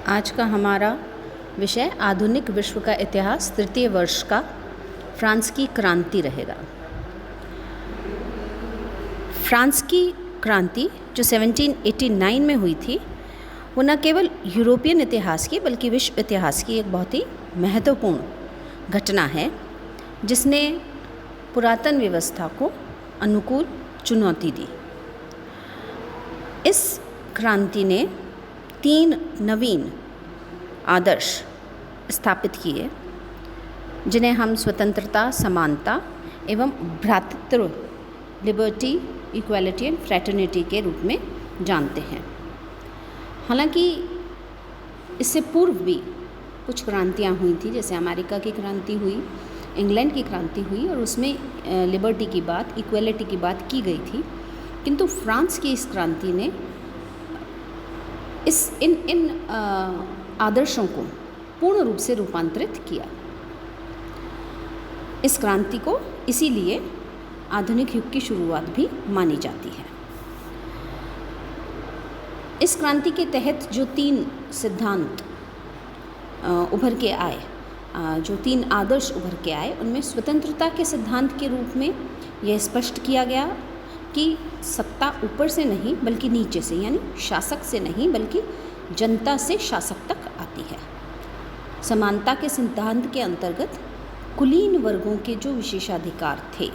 आज का हमारा विषय आधुनिक विश्व का इतिहास तृतीय वर्ष का फ्रांस की क्रांति रहेगा। फ्रांस की क्रांति जो 1789 में हुई थी वो न केवल यूरोपियन इतिहास की बल्कि विश्व इतिहास की एक बहुत ही महत्वपूर्ण घटना है, जिसने पुरातन व्यवस्था को अनुकूल चुनौती दी। इस क्रांति ने 3 नवीन आदर्श स्थापित किए, जिन्हें हम स्वतंत्रता, समानता एवं भ्रातृत्व, लिबर्टी, इक्वालिटी एंड फ्रैटर्निटी के रूप में जानते हैं। हालांकि इससे पूर्व भी कुछ क्रांतियाँ हुई थी, जैसे अमेरिका की क्रांति हुई, इंग्लैंड की क्रांति हुई और उसमें लिबर्टी की बात, इक्वालिटी की बात की गई थी, किंतु फ्रांस की इस क्रांति ने इन आदर्शों को पूर्ण रूप से रूपांतरित किया। इस क्रांति को इसीलिए आधुनिक युग की शुरुआत भी मानी जाती है। इस क्रांति के तहत जो 3 सिद्धांत उभर के आए, जो 3 आदर्श उभर के आए, उनमें स्वतंत्रता के सिद्धांत के रूप में यह स्पष्ट किया गया कि सत्ता ऊपर से नहीं बल्कि नीचे से, यानी शासक से नहीं बल्कि जनता से शासक तक आती है। समानता के सिद्धांत के अंतर्गत कुलीन वर्गों के जो विशेषाधिकार थे,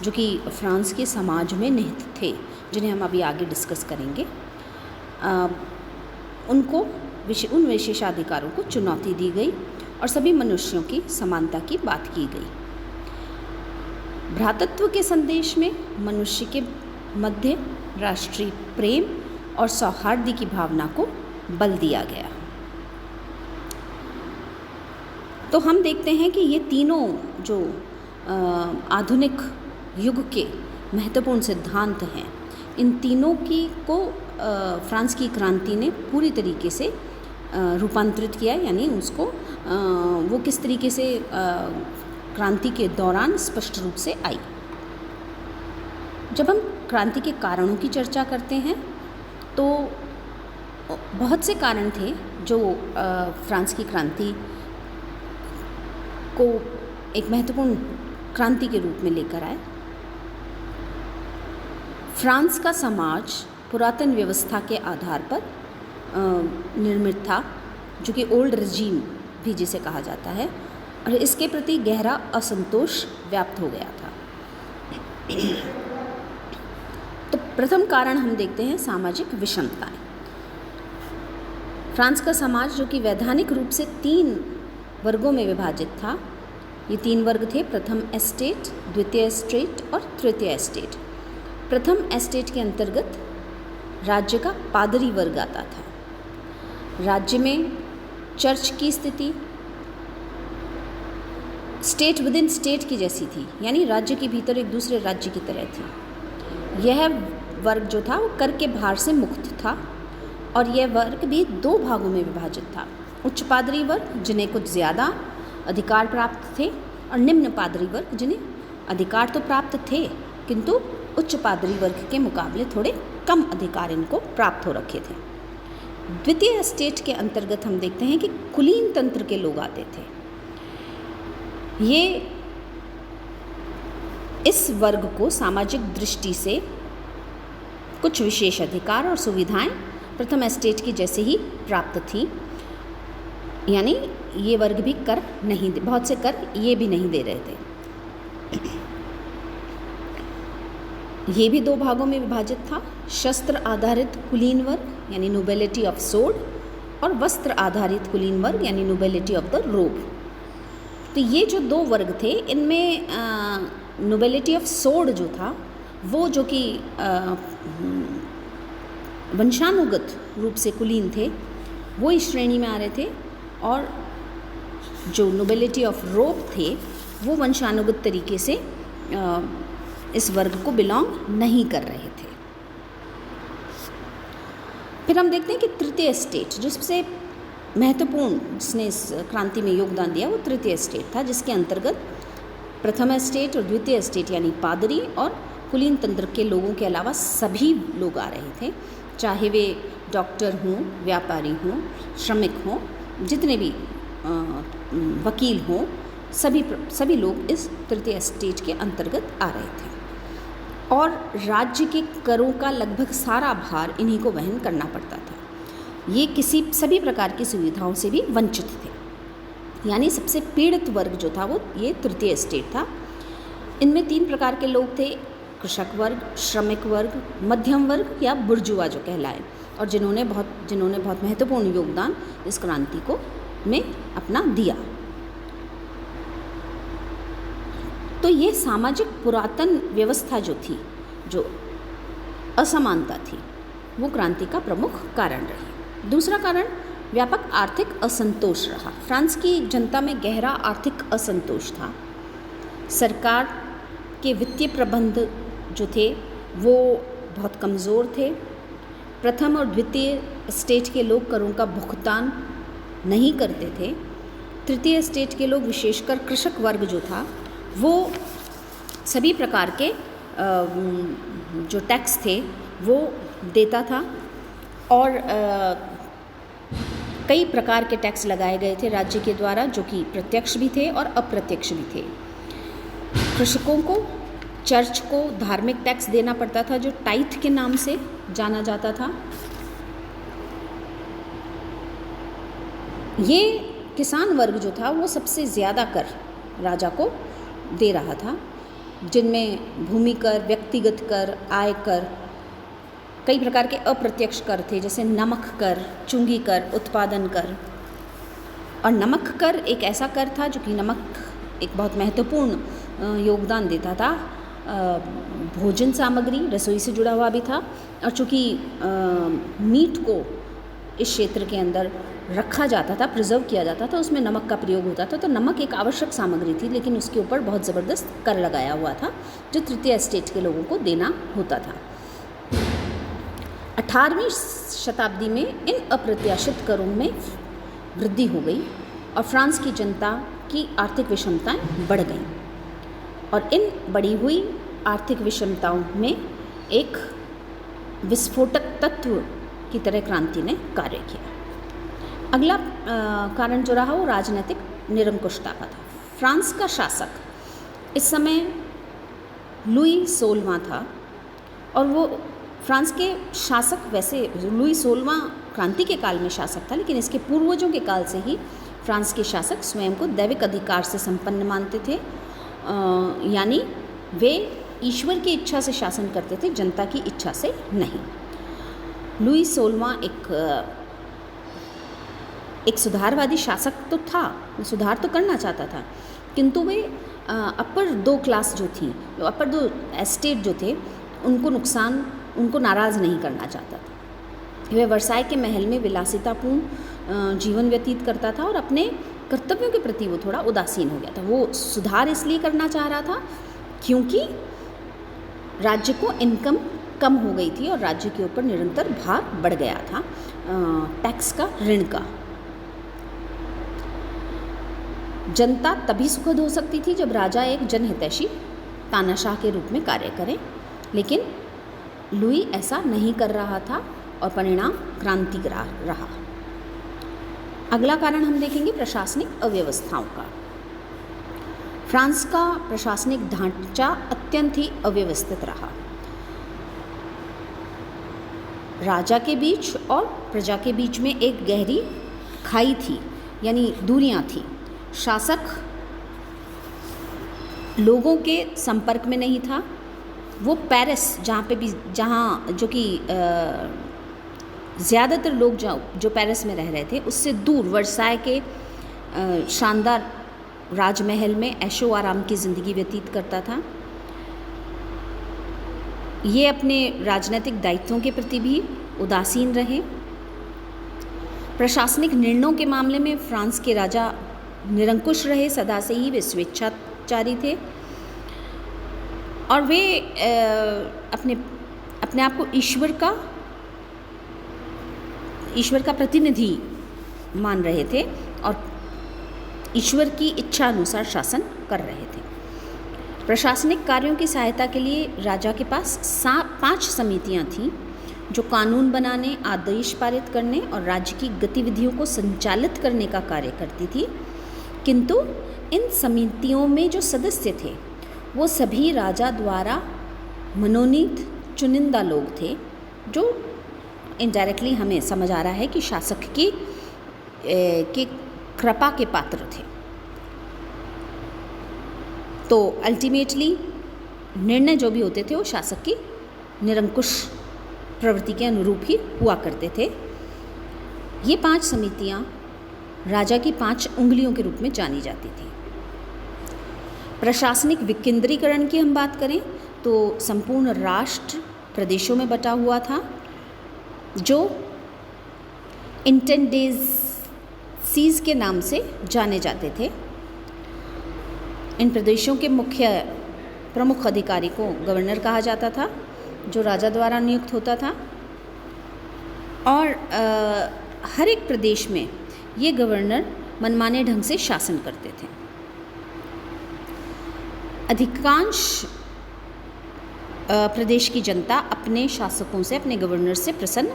जो कि फ्रांस के समाज में निहित थे, जिन्हें हम अभी आगे डिस्कस करेंगे, उन विशेषाधिकारों को चुनौती दी गई और सभी मनुष्यों की समानता की बात की गई। भ्रातृत्व के संदेश में मनुष्य के मध्य राष्ट्रीय प्रेम और सौहार्द की भावना को बल दिया गया। तो हम देखते हैं कि ये तीनों जो आधुनिक युग के महत्वपूर्ण सिद्धांत हैं, इन तीनों को फ्रांस की क्रांति ने पूरी तरीके से रूपांतरित किया, यानी उसको वो किस तरीके से क्रांति के दौरान स्पष्ट रूप से आई। जब हम क्रांति के कारणों की चर्चा करते हैं तो बहुत से कारण थे जो फ्रांस की क्रांति को एक महत्वपूर्ण क्रांति के रूप में लेकर आए। फ्रांस का समाज पुरातन व्यवस्था के आधार पर निर्मित था, जो कि ओल्ड रेजीम भी जिसे कहा जाता है, और इसके प्रति गहरा असंतोष व्याप्त हो गया था। तो प्रथम कारण हम देखते हैं सामाजिक विषमताएं। फ्रांस का समाज, जो कि वैधानिक रूप से 3 वर्गों में विभाजित था, ये 3 वर्ग थे: प्रथम एस्टेट, द्वितीय एस्टेट और तृतीय एस्टेट। प्रथम एस्टेट के अंतर्गत राज्य का पादरी वर्ग आता था। राज्य में चर्च की स्थिति स्टेट विद इन स्टेट की जैसी थी, यानी राज्य के भीतर एक दूसरे राज्य की तरह थी। यह वर्ग जो था वो कर के भार से मुक्त था, और यह वर्ग भी 2 भागों में विभाजित था: उच्च पादरी वर्ग, जिन्हें कुछ ज़्यादा अधिकार प्राप्त थे, और निम्न पादरी वर्ग, जिन्हें अधिकार तो प्राप्त थे किंतु उच्च पादरी वर्ग के मुकाबले थोड़े कम अधिकार इनको प्राप्त हो रखे थे। द्वितीय एस्टेट के अंतर्गत हम देखते हैं कि कुलीन तंत्र के लोग आते थे। ये इस वर्ग को सामाजिक दृष्टि से कुछ विशेष अधिकार और सुविधाएं प्रथम एस्टेट की जैसे ही प्राप्त थी, यानी ये वर्ग भी कर नहीं दे, बहुत से कर ये भी नहीं दे रहे थे। ये भी 2 भागों में विभाजित था: शस्त्र आधारित कुलीन वर्ग यानी नोबेलिटी ऑफ सोर्ड, और वस्त्र आधारित कुलीन वर्ग यानी नोबेलिटी ऑफ द रोब। तो ये जो 2 वर्ग थे, इनमें नोबेलिटी ऑफ सोर्ड जो था वो, जो कि वंशानुगत रूप से कुलीन थे, वो इस श्रेणी में आ रहे थे, और जो नोबेलिटी ऑफ रोब थे वो वंशानुगत तरीके से इस वर्ग को बिलोंग नहीं कर रहे थे। फिर हम देखते हैं कि तृतीय स्टेट, जो सबसे महत्वपूर्ण, जिसने इस क्रांति में योगदान दिया, वो तृतीय स्टेट था, जिसके अंतर्गत प्रथम स्टेट और द्वितीय स्टेट यानी पादरी और कुलीन तंत्र के लोगों के अलावा सभी लोग आ रहे थे। चाहे वे डॉक्टर हों, व्यापारी हों, श्रमिक हों, जितने भी वकील हों, सभी लोग इस तृतीय एस्टेट के अंतर्गत आ रहे थे और राज्य के करों का लगभग सारा भार इन्हीं को वहन करना पड़ता था। ये सभी प्रकार की सुविधाओं से भी वंचित थे, यानी सबसे पीड़ित वर्ग जो था वो ये तृतीय एस्टेट था। इनमें 3 प्रकार के लोग थे: कृषक वर्ग, श्रमिक वर्ग, मध्यम वर्ग या बुर्जुआ जो कहलाए, और जिन्होंने बहुत महत्वपूर्ण योगदान इस क्रांति में अपना दिया। तो ये सामाजिक पुरातन व्यवस्था जो थी, जो असमानता थी, वो क्रांति का प्रमुख कारण रही। दूसरा कारण व्यापक आर्थिक असंतोष रहा। फ्रांस की जनता में गहरा आर्थिक असंतोष था। सरकार के वित्तीय प्रबंध जो थे वो बहुत कमज़ोर थे। प्रथम और द्वितीय स्टेट के लोग करों का भुगतान नहीं करते थे। तृतीय स्टेट के लोग, विशेषकर कृषक वर्ग जो था, वो सभी प्रकार के जो टैक्स थे वो देता था और कई प्रकार के टैक्स लगाए गए थे राज्य के द्वारा, जो कि प्रत्यक्ष भी थे और अप्रत्यक्ष भी थे। कृषकों को, चर्च को धार्मिक टैक्स देना पड़ता था जो टाइथ के नाम से जाना जाता था। ये किसान वर्ग जो था वो सबसे ज़्यादा कर राजा को दे रहा था, जिनमें भूमि कर, व्यक्तिगत कर, आय कर, कई प्रकार के अप्रत्यक्ष कर थे, जैसे नमक कर, चुंगी कर, उत्पादन कर। और नमक कर एक ऐसा कर था जो कि नमक एक बहुत महत्वपूर्ण योगदान देता था। भोजन सामग्री, रसोई से जुड़ा हुआ भी था, और चूँकि मीट को इस क्षेत्र के अंदर रखा जाता था, प्रिजर्व किया जाता था, उसमें नमक का प्रयोग होता था। तो नमक एक आवश्यक सामग्री थी, लेकिन उसके ऊपर बहुत ज़बरदस्त कर लगाया हुआ था जो तृतीय स्टेट के लोगों को देना होता था। 18वीं शताब्दी में इन अप्रत्याशित करों में वृद्धि हो गई और फ्रांस की जनता की आर्थिक विषमताएं बढ़ गईं, और इन बढ़ी हुई आर्थिक विषमताओं में एक विस्फोटक तत्व की तरह क्रांति ने कार्य किया। अगला कारण जो रहा वो राजनीतिक निरंकुशता का था। फ्रांस का शासक इस समय लुई 16वां था, और वो फ्रांस के शासक, वैसे लुई 16वां क्रांति के काल में शासक था, लेकिन इसके पूर्वजों के काल से ही फ्रांस के शासक स्वयं को दैविक अधिकार से संपन्न मानते थे, यानी वे ईश्वर की इच्छा से शासन करते थे, जनता की इच्छा से नहीं। लुई 16वां एक सुधारवादी शासक तो था, सुधार तो करना चाहता था, किंतु वे अपर 2 क्लास जो थी, अपर 2 एस्टेट जो थे, उनको नाराज़ नहीं करना चाहता था। वह वर्साय के महल में विलासितापूर्ण जीवन व्यतीत करता था और अपने कर्तव्यों के प्रति वो थोड़ा उदासीन हो गया था। वो सुधार इसलिए करना चाह रहा था क्योंकि राज्य को इनकम कम हो गई थी और राज्य के ऊपर निरंतर भार बढ़ गया था टैक्स का, ऋण का। जनता तभी सुखद हो सकती थी जब राजा एक जनहितैषी तानाशाह के रूप में कार्य करे, लेकिन लुई ऐसा नहीं कर रहा था और परिणाम क्रांति रहा। अगला कारण हम देखेंगे प्रशासनिक अव्यवस्थाओं का। फ्रांस का प्रशासनिक ढांचा अत्यंत ही अव्यवस्थित रहा। राजा के बीच और प्रजा के बीच में एक गहरी खाई थी, यानी दूरियां थी। शासक लोगों के संपर्क में नहीं था। वो पेरिस, जहाँ जो कि ज़्यादातर लोग जो पेरिस में रह रहे थे, उससे दूर वर्साय के शानदार राजमहल में ऐशो आराम की ज़िंदगी व्यतीत करता था। ये अपने राजनीतिक दायित्वों के प्रति भी उदासीन रहे। प्रशासनिक निर्णयों के मामले में फ्रांस के राजा निरंकुश रहे, सदा से ही वे स्वेच्छाचारी थे और वे अपने आप को ईश्वर का प्रतिनिधि मान रहे थे और ईश्वर की इच्छा अनुसार शासन कर रहे थे। प्रशासनिक कार्यों की सहायता के लिए राजा के पास 5 समितियां थीं जो कानून बनाने, आदेश पारित करने और राज्य की गतिविधियों को संचालित करने का कार्य करती थी। किंतु इन समितियों में जो सदस्य थे वो सभी राजा द्वारा मनोनीत चुनिंदा लोग थे, जो इनडायरेक्टली हमें समझ आ रहा है कि शासक की कृपा के पात्र थे। तो अल्टीमेटली निर्णय जो भी होते थे वो शासक की निरंकुश प्रवृत्ति के अनुरूप ही हुआ करते थे। ये 5 समितियाँ राजा की 5 उंगलियों के रूप में जानी जाती थी। प्रशासनिक विकेंद्रीकरण की हम बात करें तो संपूर्ण राष्ट्र प्रदेशों में बटा हुआ था, जो इंटेंडेंसीज के नाम से जाने जाते थे। इन प्रदेशों के प्रमुख अधिकारी को गवर्नर कहा जाता था, जो राजा द्वारा नियुक्त होता था। और हर एक प्रदेश में ये गवर्नर मनमाने ढंग से शासन करते थे। अधिकांश प्रदेश की जनता अपने शासकों से, अपने गवर्नर से प्रसन्न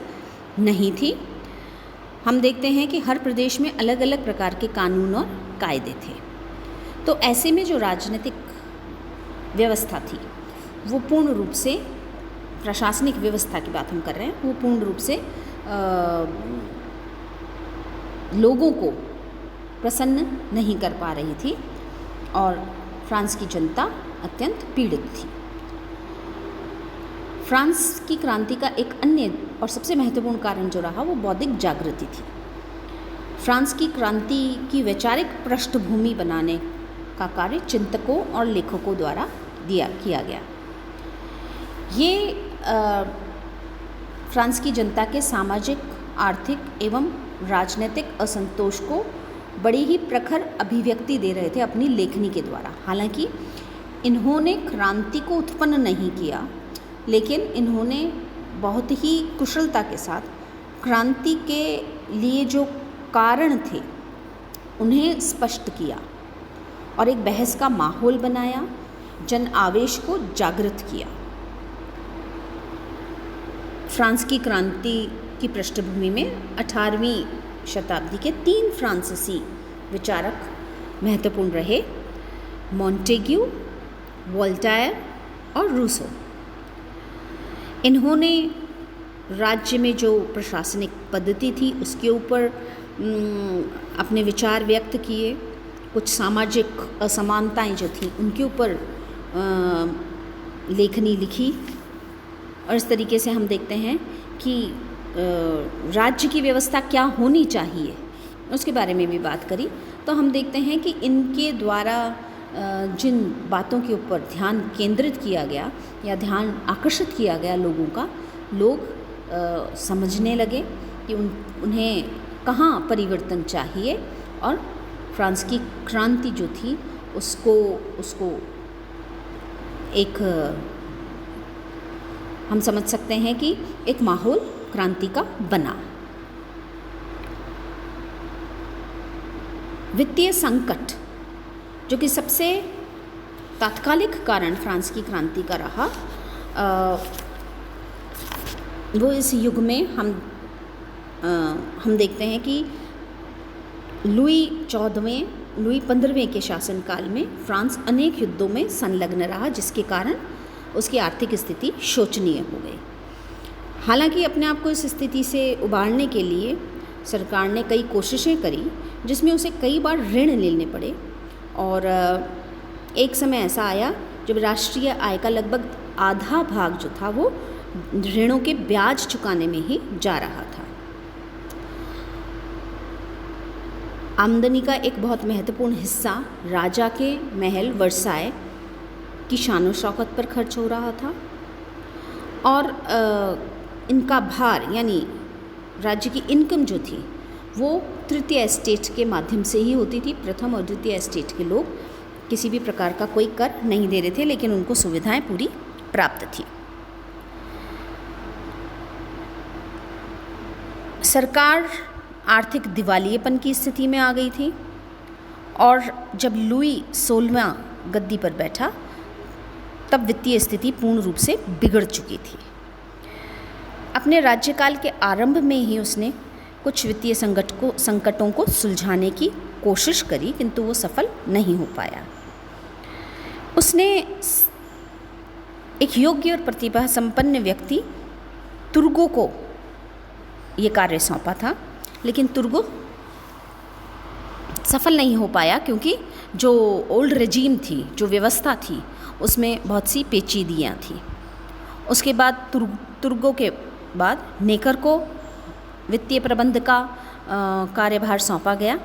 नहीं थी। हम देखते हैं कि हर प्रदेश में अलग अलग प्रकार के कानून और कायदे थे। तो ऐसे में जो राजनीतिक व्यवस्था थी वो पूर्ण रूप से, प्रशासनिक व्यवस्था की बात हम कर रहे हैं, वो पूर्ण रूप से लोगों को प्रसन्न नहीं कर पा रही थी और फ्रांस की जनता अत्यंत पीड़ित थी। फ्रांस की क्रांति का एक अन्य और सबसे महत्वपूर्ण कारण जो रहा वो बौद्धिक जागृति थी। फ्रांस की क्रांति की वैचारिक पृष्ठभूमि बनाने का कार्य चिंतकों और लेखकों द्वारा किया गया। ये फ्रांस की जनता के सामाजिक, आर्थिक एवं राजनीतिक असंतोष को बड़ी ही प्रखर अभिव्यक्ति दे रहे थे अपनी लेखनी के द्वारा। हालांकि इन्होंने क्रांति को उत्पन्न नहीं किया, लेकिन इन्होंने बहुत ही कुशलता के साथ क्रांति के लिए जो कारण थे उन्हें स्पष्ट किया और एक बहस का माहौल बनाया, जन आवेश को जागृत किया। फ्रांस की क्रांति की पृष्ठभूमि में 18वीं शताब्दी के 3 फ्रांसीसी विचारक महत्वपूर्ण रहे, मॉन्टेग्यू, वोल्टायर और रूसो। इन्होंने राज्य में जो प्रशासनिक पद्धति थी उसके ऊपर अपने विचार व्यक्त किए। कुछ सामाजिक असमानताएं जो थी उनके ऊपर लेखनी लिखी और इस तरीके से हम देखते हैं कि राज्य की व्यवस्था क्या होनी चाहिए उसके बारे में भी बात करी। तो हम देखते हैं कि इनके द्वारा जिन बातों के ऊपर ध्यान केंद्रित किया गया या ध्यान आकर्षित किया गया लोगों का, लोग समझने लगे कि उन्हें कहाँ परिवर्तन चाहिए और फ्रांस की क्रांति जो थी उसको एक हम समझ सकते हैं कि एक माहौल क्रांति का बना। वित्तीय संकट जो कि सबसे तात्कालिक कारण फ्रांस की क्रांति का रहा, वो इस युग में हम देखते हैं कि लुई 15वें के शासनकाल में फ्रांस अनेक युद्धों में संलग्न रहा, जिसके कारण उसकी आर्थिक स्थिति शोचनीय हो गई। हालांकि अपने आप को इस स्थिति से उबारने के लिए सरकार ने कई कोशिशें करी, जिसमें उसे कई बार ऋण लेने पड़े और एक समय ऐसा आया जब राष्ट्रीय आय का लगभग आधा भाग जो था वो ऋणों के ब्याज चुकाने में ही जा रहा था। आमदनी का एक बहुत महत्वपूर्ण हिस्सा राजा के महल वर्साय की शानो शौकत पर खर्च हो रहा था और इनका भार यानी राज्य की इनकम जो थी वो तृतीय एस्टेट के माध्यम से ही होती थी। प्रथम और द्वितीय एस्टेट के लोग किसी भी प्रकार का कोई कर नहीं दे रहे थे, लेकिन उनको सुविधाएं पूरी प्राप्त थी। सरकार आर्थिक दिवालियेपन की स्थिति में आ गई थी और जब लुई 16वां गद्दी पर बैठा तब वित्तीय स्थिति पूर्ण रूप से बिगड़ चुकी थी। अपने राज्यकाल के आरंभ में ही उसने कुछ वित्तीय संकटों को सुलझाने की कोशिश करी, किंतु वो सफल नहीं हो पाया। उसने एक योग्य और प्रतिभा संपन्न व्यक्ति तुर्गो को ये कार्य सौंपा था, लेकिन तुर्गो सफल नहीं हो पाया क्योंकि जो ओल्ड रेजीम थी, जो व्यवस्था थी, उसमें बहुत सी पेचीदियाँ थी। उसके बाद तुर्गो के बाद नेकर को वित्तीय प्रबंध का कार्यभार सौंपा गया।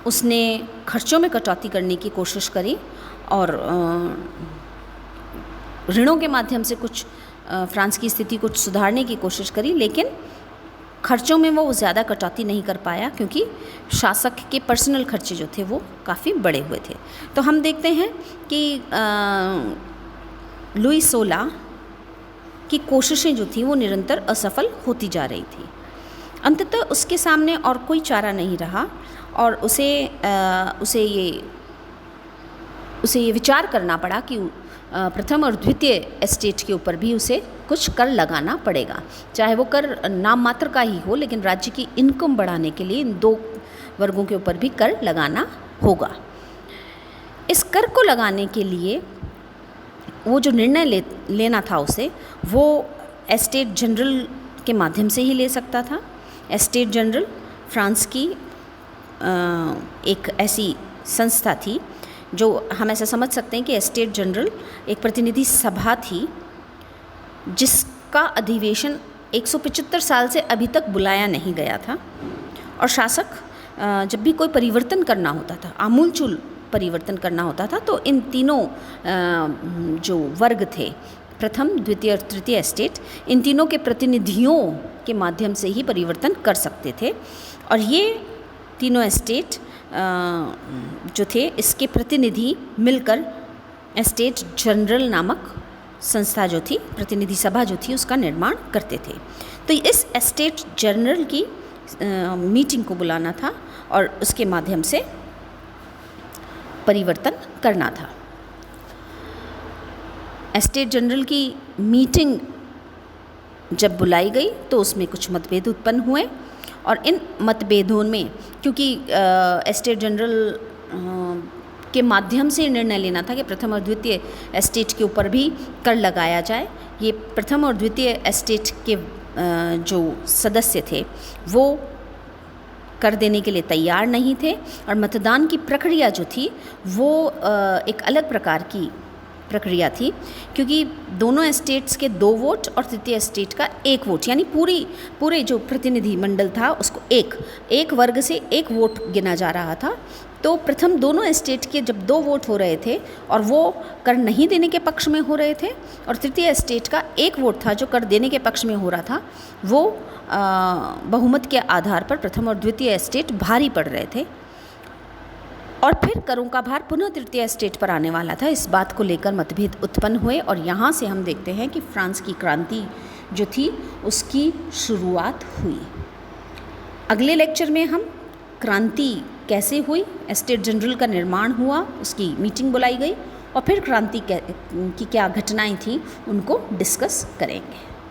उसने खर्चों में कटौती करने की कोशिश करी और ऋणों के माध्यम से कुछ फ्रांस की स्थिति को सुधारने की कोशिश करी, लेकिन खर्चों में वो ज़्यादा कटौती नहीं कर पाया क्योंकि शासक के पर्सनल खर्चे जो थे वो काफ़ी बड़े हुए थे। तो हम देखते हैं कि लुई 16 की कोशिशें जो थी वो निरंतर असफल होती जा रही थी। अंततः उसके सामने और कोई चारा नहीं रहा और उसे ये विचार करना पड़ा कि प्रथम और द्वितीय एस्टेट के ऊपर भी उसे कुछ कर लगाना पड़ेगा, चाहे वो कर नाम मात्र का ही हो, लेकिन राज्य की इनकम बढ़ाने के लिए इन दो वर्गों के ऊपर भी कर लगाना होगा। इस कर को लगाने के लिए वो जो निर्णय लेना था उसे, वो एस्टेट जनरल के माध्यम से ही ले सकता था। एस्टेट जनरल फ्रांस की एक ऐसी संस्था थी जो हम ऐसा समझ सकते हैं कि एस्टेट जनरल एक प्रतिनिधि सभा थी जिसका अधिवेशन 175 साल से अभी तक बुलाया नहीं गया था। और शासक जब भी कोई परिवर्तन करना होता था, आमूलचूल परिवर्तन करना होता था, तो इन तीनों जो वर्ग थे, प्रथम, द्वितीय और तृतीय एस्टेट, इन तीनों के प्रतिनिधियों के माध्यम से ही परिवर्तन कर सकते थे। और ये तीनों एस्टेट जो थे, इसके प्रतिनिधि मिलकर एस्टेट जनरल नामक संस्था जो थी, प्रतिनिधि सभा जो थी, उसका निर्माण करते थे। तो इस एस्टेट जनरल की मीटिंग को बुलाना था और उसके माध्यम से परिवर्तन करना था। एस्टेट जनरल की मीटिंग जब बुलाई गई तो उसमें कुछ मतभेद उत्पन्न हुए और इन मतभेदों में, क्योंकि एस्टेट जनरल के माध्यम से निर्णय लेना था कि प्रथम और द्वितीय एस्टेट के ऊपर भी कर लगाया जाए, ये प्रथम और द्वितीय एस्टेट के जो सदस्य थे वो कर देने के लिए तैयार नहीं थे। और मतदान की प्रक्रिया जो थी वो एक अलग प्रकार की प्रक्रिया थी, क्योंकि दोनों एस्टेट्स के 2 वोट और तृतीय एस्टेट का 1 वोट, यानी पूरे जो प्रतिनिधि मंडल था उसको एक वर्ग से 1 वोट गिना जा रहा था। तो प्रथम दोनों एस्टेट के जब 2 वोट हो रहे थे और वो कर नहीं देने के पक्ष में हो रहे थे, और तृतीय एस्टेट का 1 वोट था जो कर देने के पक्ष में हो रहा था, वो बहुमत के आधार पर प्रथम और द्वितीय एस्टेट भारी पड़ रहे थे और फिर करों का भार पुनः तृतीय एस्टेट पर आने वाला था। इस बात को लेकर मतभेद उत्पन्न हुए और यहाँ से हम देखते हैं कि फ्रांस की क्रांति जो थी उसकी शुरुआत हुई। अगले लेक्चर में हम क्रांति कैसे हुई, एस्टेट जनरल का निर्माण हुआ, उसकी मीटिंग बुलाई गई और फिर क्रांति की क्या घटनाएं थी उनको डिस्कस करेंगे।